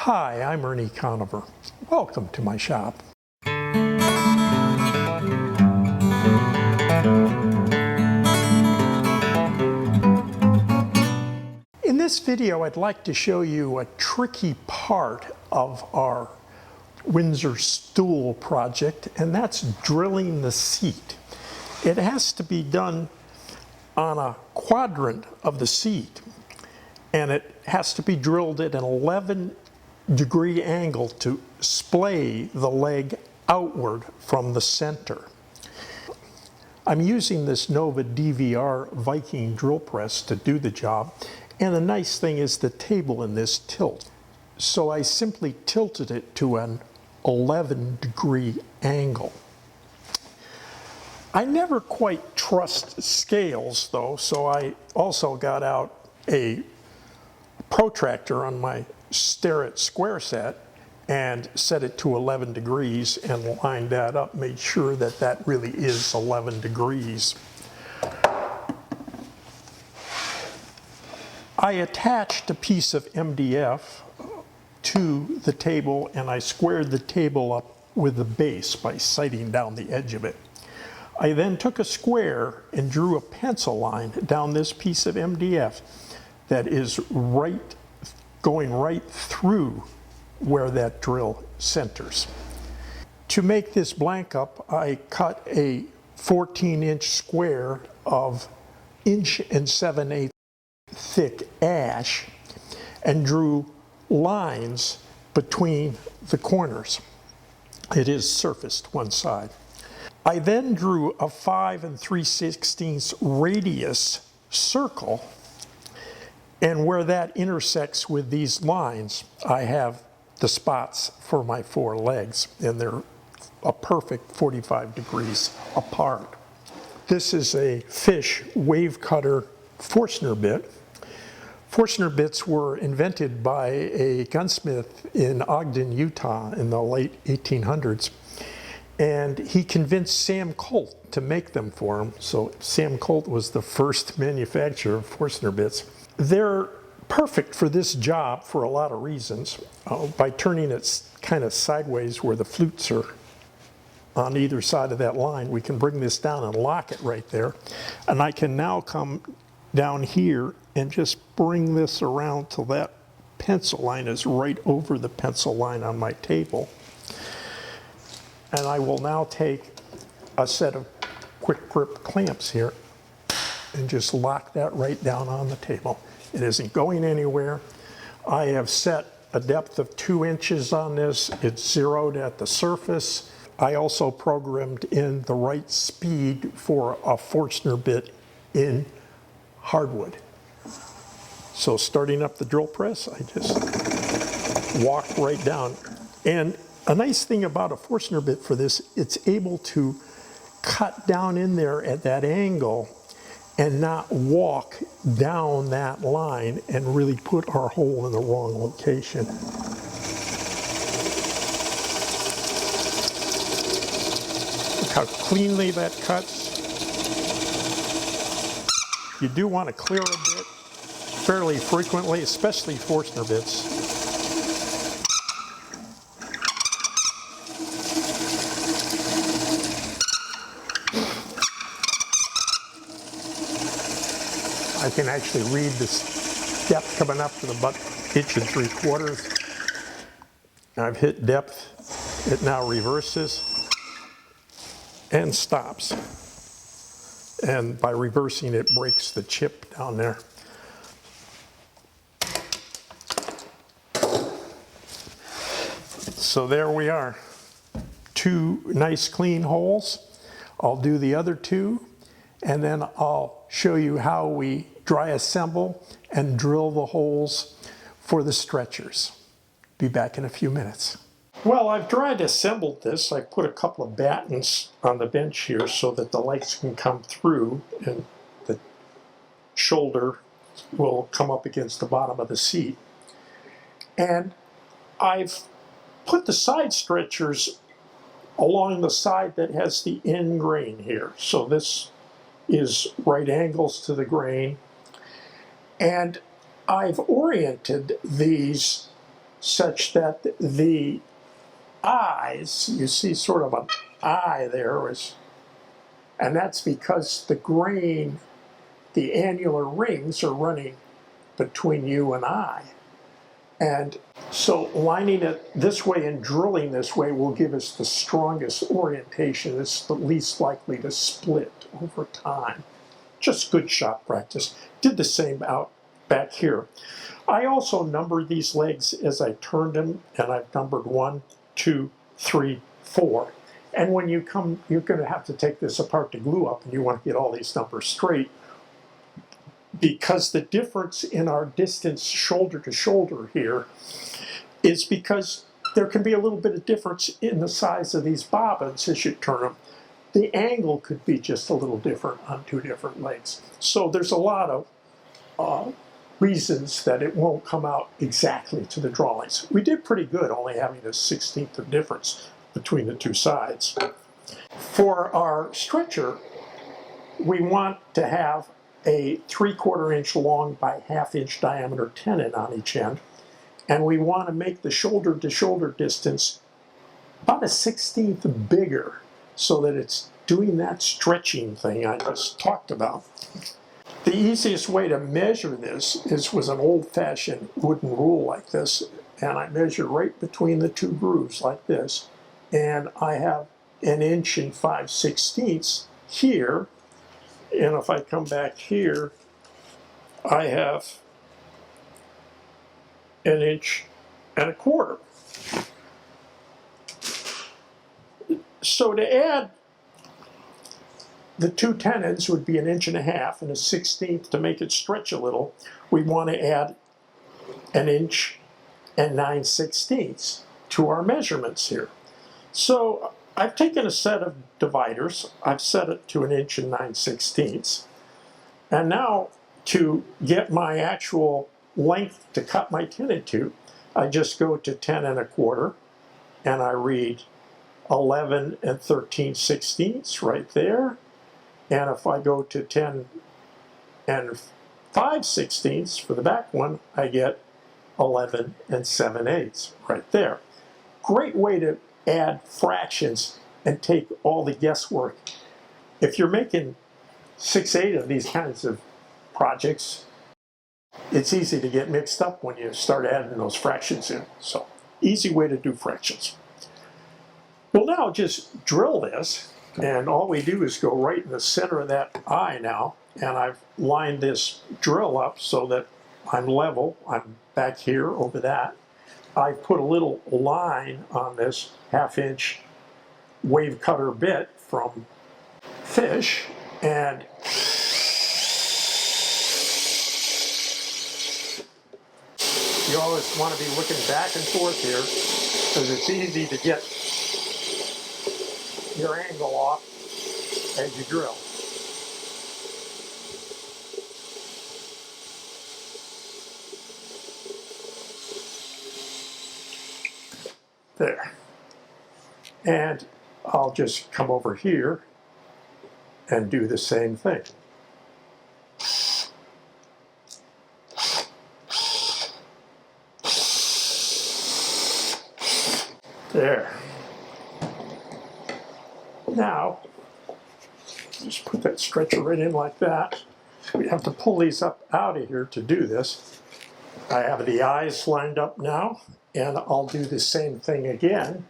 Hi, I'm Ernie Conover. Welcome to my shop. In this video, I'd like to show you a tricky part of our Windsor Stool project, and that's drilling the seat. It has to be done on a quadrant of the seat, and it has to be drilled at an 11-degree angle to splay the leg outward from the center. I'm using this Nova DVR Viking drill press to do the job, and the nice thing is the table in this tilts. So I simply tilted it to an 11-degree angle. I never quite trust scales though, so I also got out a protractor on my Starrett square set and set it to 11 degrees and lined that up, made sure that that really is 11 degrees. I attached a piece of MDF to the table, and I squared the table up with the base by sighting down the edge of it. I then took a square and drew a pencil line down this piece of MDF that is going right through where that drill centers. To make this blank up, I cut a 14-inch square of 1 7/8 thick ash and drew lines between the corners. It is surfaced one side. I then drew a 5 3/16 radius circle, and where that intersects with these lines, I have the spots for my 4 legs, and they're a perfect 45 degrees apart. This is a Fish wave cutter Forstner bit. Forstner bits were invented by a gunsmith in Ogden, Utah in the late 1800s. And he convinced Sam Colt to make them for him. So Sam Colt was the first manufacturer of Forstner bits. They're perfect for this job for a lot of reasons. By turning it kind of sideways where the flutes are on either side of that line, we can bring this down and lock it right there. And I can now come down here and just bring this around till that pencil line is right over the pencil line on my table. And I will now take a set of quick grip clamps here and just lock that right down on the table. It isn't going anywhere. I have set a depth of 2 inches on this. It's zeroed at the surface. I also programmed in the right speed for a Forstner bit in hardwood. So starting up the drill press, I just walk right down. And a nice thing about a Forstner bit for this, it's able to cut down in there at that angle and not walk down that line and really put our hole in the wrong location. Look how cleanly that cuts. You do want to clear a bit fairly frequently, especially Forstner bits. I can actually read this depth coming up to about 1 3/4 inches. I've hit depth. It now reverses and stops. And by reversing, it breaks the chip down there. So there we are. 2 nice clean holes. I'll do the other 2, and then I'll show you how we dry assemble and drill the holes for the stretchers. Be back in a few minutes. Well, I've dry assembled this. I put a couple of battens on the bench here so that the lights can come through and the shoulder will come up against the bottom of the seat. And I've put the side stretchers along the side that has the end grain here. So this is right angles to the grain. And I've oriented these such that the eyes, you see sort of an eye there, and that's because the grain, the annular rings are running between you and I. And so lining it this way and drilling this way will give us the strongest orientation. It's the least likely to split over time. Just good shot practice. Did the same out back here. I also numbered these legs as I turned them, and I've numbered 1, 2, 3, 4. And when you come, you're going to have to take this apart to glue up, and you want to get all these numbers straight, because the difference in our distance shoulder to shoulder here is because there can be a little bit of difference in the size of these bobbins as you turn them. The angle could be just a little different on two different legs. So there's a lot of reasons that it won't come out exactly to the drawings. We did pretty good only having a 1/16 of difference between the two sides. For our stretcher, we want to have a 3/4 inch long by 1/2 inch diameter tenon on each end, and we want to make the shoulder to shoulder distance about a 1/16 bigger so that it's doing that stretching thing I just talked about. The easiest way to measure this is with an old-fashioned wooden rule like this, and I measure right between the two grooves like this, and I have 1 inch and 5/16 here. And if I come back here, I have 1 inch and 1/4. So to add the two tenons would be 1 1/2 inches and a 1/16 to make it stretch a little. We want to add 1 inch and 9/16 to our measurements here. So I've taken a set of dividers, I've set it to 1 inch and 9/16, and now to get my actual length to cut my tenon to, I just go to 10 1/4 and I read 11 13/16 right there, and if I go to 10 5/16 for the back one, I get 11 7/8 right there. Great way to add fractions and take all the guesswork. If you're making 6-8 of these kinds of projects, it's easy to get mixed up when you start adding those fractions in. So, easy way to do fractions. We'll now just drill this, and all we do is go right in the center of that eye now, and I've lined this drill up so that I'm level. I'm back here over that. I put a little line on this 1/2 inch wave cutter bit from Fish, and you always want to be looking back and forth here because it's easy to get your angle off as you drill. There. And I'll just come over here and do the same thing. There. Now, just put that stretcher right in like that. We have to pull these up out of here to do this. I have the eyes lined up now, and I'll do the same thing again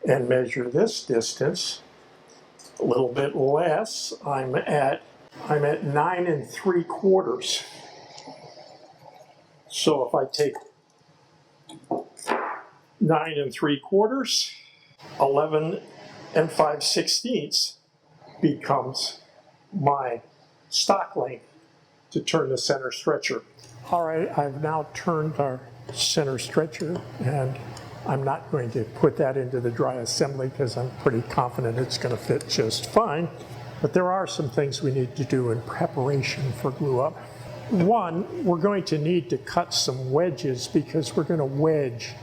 and measure this distance a little bit less. I'm at 9 3/4. So if I take 9 3/4, 11 5/16 becomes my stock length to turn the center stretcher. All right, I've now turned our center stretcher, and I'm not going to put that into the dry assembly because I'm pretty confident it's going to fit just fine. But there are some things we need to do in preparation for glue up. One, we're going to need to cut some wedges because we're going to wedge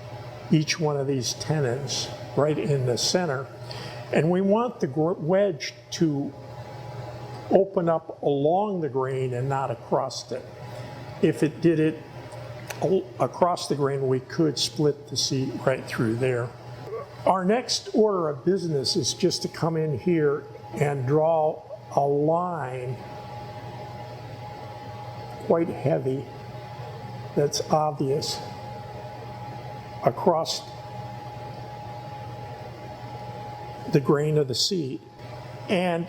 each one of these tenons right in the center. And we want the wedge to open up along the grain and not across it. If it did it across the grain, we could split the seat right through there. Our next order of business is just to come in here and draw a line, quite heavy, that's obvious, across the grain of the seat. And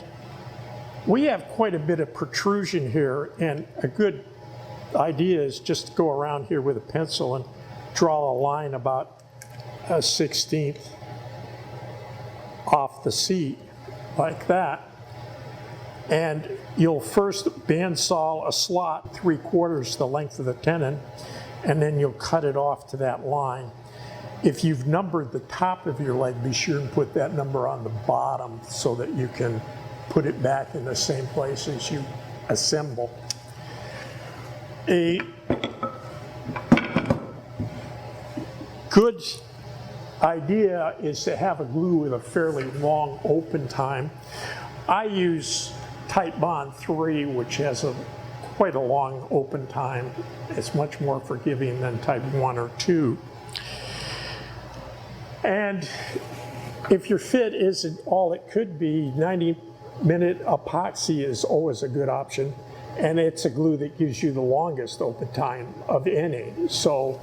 we have quite a bit of protrusion here, and a good idea is just to go around here with a pencil and draw a line about a 1/16 off the seat, like that. And you'll first bandsaw a slot 3/4 the length of the tenon, and then you'll cut it off to that line. If you've numbered the top of your leg, be sure and put that number on the bottom so that you can put it back in the same place as you assemble. A good idea is to have a glue with a fairly long open time. I use Titebond 3, which has quite a long open time. It's much more forgiving than Type 1 or 2. And if your fit isn't all it could be, 90-minute epoxy is always a good option. And it's a glue that gives you the longest open time of any. So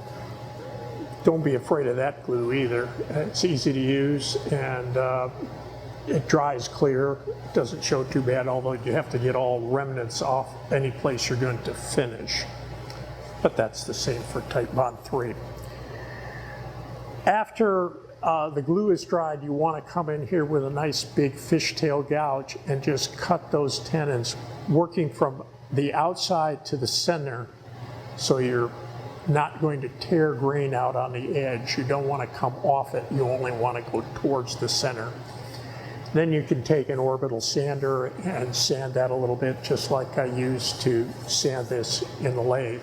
don't be afraid of that glue either. It's easy to use, and it dries clear. It doesn't show too bad, although you have to get all remnants off any place you're going to finish. But that's the same for Titebond 3. After the glue is dried, you want to come in here with a nice big fishtail gouge and just cut those tenons, working from the outside to the center, so you're not going to tear grain out on the edge. You don't want to come off it. You only want to go towards the center. Then you can take an orbital sander and sand that a little bit, just like I used to sand this in the lathe.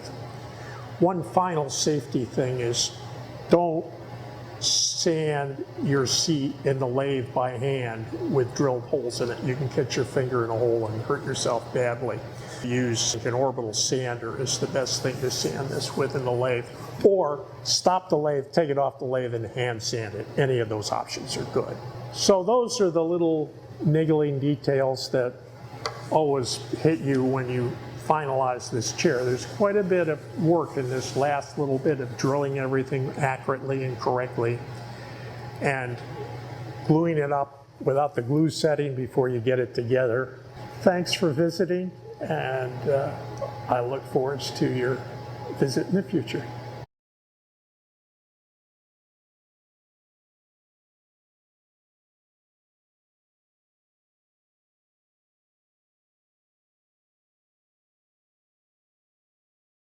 One final safety thing is don't sand your seat in the lathe by hand with drilled holes in it. You can catch your finger in a hole and hurt yourself badly. Use an orbital sander is the best thing to sand this with in the lathe. Or stop the lathe, take it off the lathe, and hand sand it. Any of those options are good. So those are the little niggling details that always hit you when you finalize this chair. There's quite a bit of work in this last little bit of drilling everything accurately and correctly and gluing it up without the glue setting before you get it together. Thanks for visiting, and I look forward to your visit in the future.